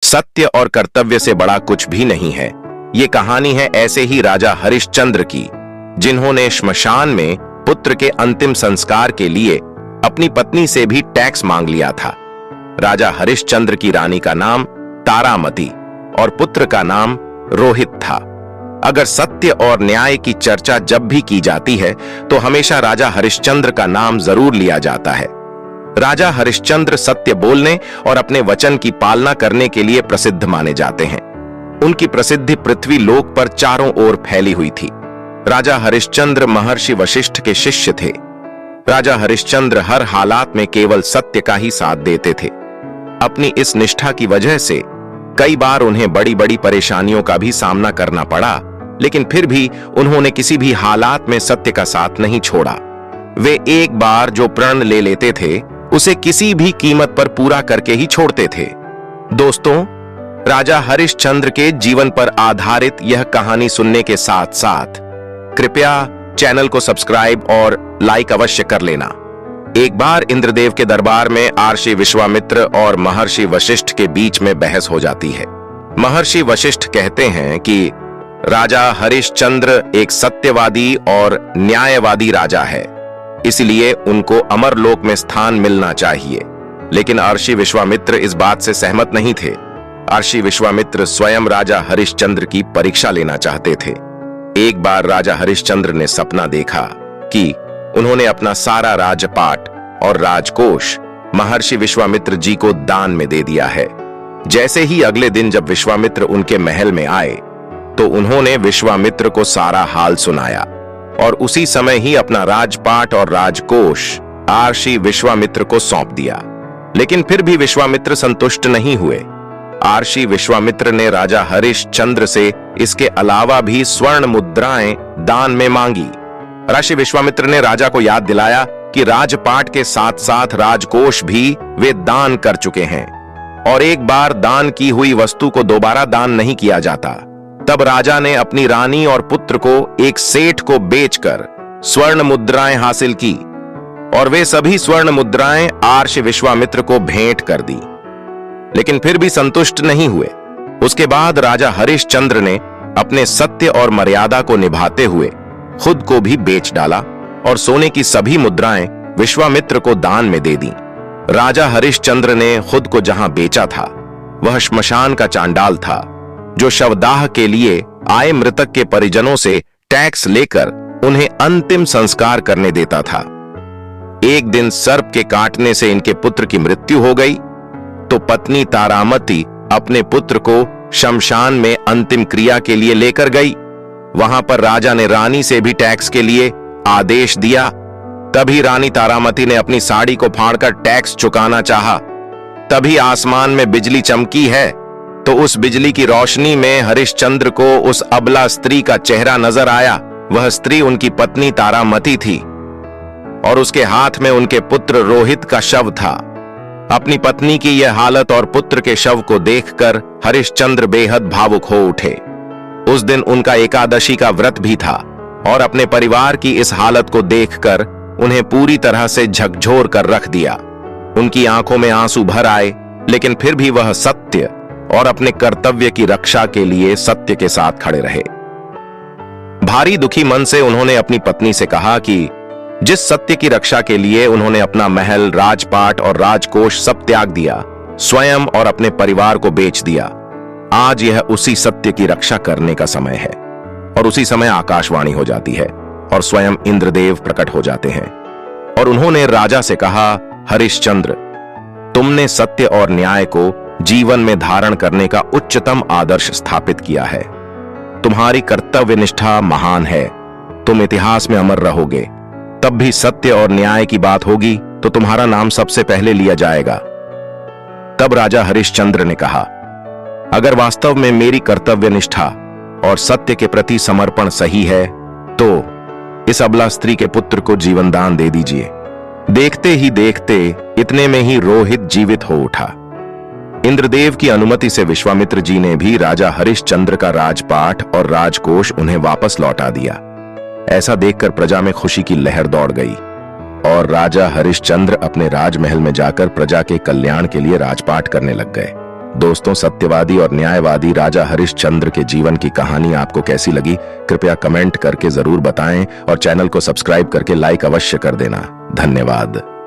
सत्य और कर्तव्य से बड़ा कुछ भी नहीं है। ये कहानी है ऐसे ही राजा हरिश्चंद्र की, जिन्होंने श्मशान में पुत्र के अंतिम संस्कार के लिए अपनी पत्नी से भी टैक्स मांग लिया था। राजा हरिश्चंद्र की रानी का नाम तारामती और पुत्र का नाम रोहित था। अगर सत्य और न्याय की चर्चा जब भी की जाती है तो हमेशा राजा हरिश्चंद्र का नाम जरूर लिया जाता है। राजा हरिश्चंद्र सत्य बोलने और अपने वचन की पालना करने के लिए प्रसिद्ध माने जाते हैं। उनकी प्रसिद्धि पृथ्वी लोक पर चारों ओर फैली हुई थी। राजा हरिश्चंद्र महर्षि वशिष्ठ के शिष्य थे। राजा हरिश्चंद्र हर हालात में केवल सत्य का ही साथ देते थे। अपनी इस निष्ठा की वजह से कई बार उन्हें बड़ी बड़ी परेशानियों का भी सामना करना पड़ा, लेकिन फिर भी उन्होंने किसी भी हालात में सत्य का साथ नहीं छोड़ा। वे एक बार जो प्रण ले लेते थे उसे किसी भी कीमत पर पूरा करके ही छोड़ते थे। दोस्तों, राजा हरिश्चंद्र के जीवन पर आधारित यह कहानी सुनने के साथ साथ कृपया चैनल को सब्सक्राइब और लाइक अवश्य कर लेना। एक बार इंद्रदेव के दरबार में आर्षि विश्वामित्र और महर्षि वशिष्ठ के बीच में बहस हो जाती है। महर्षि वशिष्ठ कहते हैं कि राजा हरिश्चंद्र एक सत्यवादी और न्यायवादी राजा है, इसलिए उनको अमरलोक में स्थान मिलना चाहिए। लेकिन आर्षि विश्वामित्र इस बात से सहमत नहीं थे। आर्षि विश्वामित्र स्वयं राजा हरिश्चंद्र की परीक्षा लेना चाहते थे। एक बार राजा हरिश्चंद्र ने सपना देखा कि उन्होंने अपना सारा राजपाट और राजकोष महर्षि विश्वामित्र जी को दान में दे दिया है। जैसे ही अगले दिन जब विश्वामित्र उनके महल में आए तो उन्होंने विश्वामित्र को सारा हाल सुनाया और उसी समय ही अपना राजपाट और राजकोष आर्षि विश्वामित्र को सौंप दिया। लेकिन फिर भी विश्वामित्र संतुष्ट नहीं हुए। आर्षि विश्वामित्र ने राजा हरिश्चंद्र से इसके अलावा भी स्वर्ण मुद्राएं दान में मांगी। ऋषि विश्वामित्र ने राजा को याद दिलाया कि राजपाट के साथ साथ राजकोष भी वे दान कर चुके हैं और एक बार दान की हुई वस्तु को दोबारा दान नहीं किया जाता। तब राजा ने अपनी रानी और पुत्र को एक सेठ को बेचकर स्वर्ण मुद्राएं हासिल की और वे सभी स्वर्ण मुद्राएं आर्षि विश्वामित्र को भेंट कर दी। लेकिन फिर भी संतुष्ट नहीं हुए। उसके बाद राजा हरिश्चंद्र ने अपने सत्य और मर्यादा को निभाते हुए खुद को भी बेच डाला और सोने की सभी मुद्राएं विश्वामित्र को दान में दे दी। राजा हरिश्चंद्र ने खुद को जहां बेचा था वह श्मशान का चांडाल था, जो शवदाह के लिए आए मृतक के परिजनों से टैक्स लेकर उन्हें अंतिम संस्कार करने देता था। एक दिन सर्प के काटने से इनके पुत्र की मृत्यु हो गई तो पत्नी तारामती अपने पुत्र को शमशान में अंतिम क्रिया के लिए लेकर गई। वहां पर राजा ने रानी से भी टैक्स के लिए आदेश दिया। तभी रानी तारामती ने अपनी साड़ी को फाड़कर टैक्स चुकाना चाहा। तभी आसमान में बिजली चमकी है तो उस बिजली की रोशनी में हरिश्चंद्र को उस अबला स्त्री का चेहरा नजर आया। वह स्त्री उनकी पत्नी तारामती थी और उसके हाथ में उनके पुत्र रोहित का शव था। अपनी पत्नी की यह हालत और पुत्र के शव को देखकर हरिश्चंद्र बेहद भावुक हो उठे। उस दिन उनका एकादशी का व्रत भी था और अपने परिवार की इस हालत को देखकर उन्हें पूरी तरह से झकझोर कर रख दिया। उनकी आंखों में आंसू भर आए, लेकिन फिर भी वह सत्य और अपने कर्तव्य की रक्षा के लिए सत्य के साथ खड़े रहे। भारी दुखी मन से उन्होंने अपनी पत्नी से कहा कि जिस सत्य की रक्षा के लिए उन्होंने अपना महल, राजपाट और राजकोष सब त्याग दिया, स्वयं और अपने परिवार को बेच दिया, आज यह उसी सत्य की रक्षा करने का समय है। और उसी समय आकाशवाणी हो जाती है और स्वयं इंद्रदेव प्रकट हो जाते हैं और उन्होंने राजा से कहा, हरिश्चंद्र, तुमने सत्य और न्याय को जीवन में धारण करने का उच्चतम आदर्श स्थापित किया है। तुम्हारी कर्तव्य निष्ठा महान है। तुम इतिहास में अमर रहोगे। तब भी सत्य और न्याय की बात होगी तो तुम्हारा नाम सबसे पहले लिया जाएगा। तब राजा हरिश्चंद्र ने कहा, अगर वास्तव में मेरी कर्तव्य निष्ठा और सत्य के प्रति समर्पण सही है तो इस अबला स्त्री के पुत्र को जीवन दान दे दीजिए। देखते ही देखते इतने में ही रोहित जीवित हो उठा। इंद्रदेव की अनुमति से विश्वामित्र जी ने भी राजा हरिश्चंद्र का राजपाट और राजकोष उन्हें वापस लौटा दिया। ऐसा देखकर प्रजा में खुशी की लहर दौड़ गई और राजा हरिश्चंद्र अपने राजमहल में जाकर प्रजा के कल्याण के लिए राजपाट करने लग गए। दोस्तों, सत्यवादी और न्यायवादी राजा हरिश्चंद्र के जीवन की कहानी आपको कैसी लगी? कृपया कमेंट करके जरूर बताएं और चैनल को सब्सक्राइब करके लाइक अवश्य कर देना। धन्यवाद।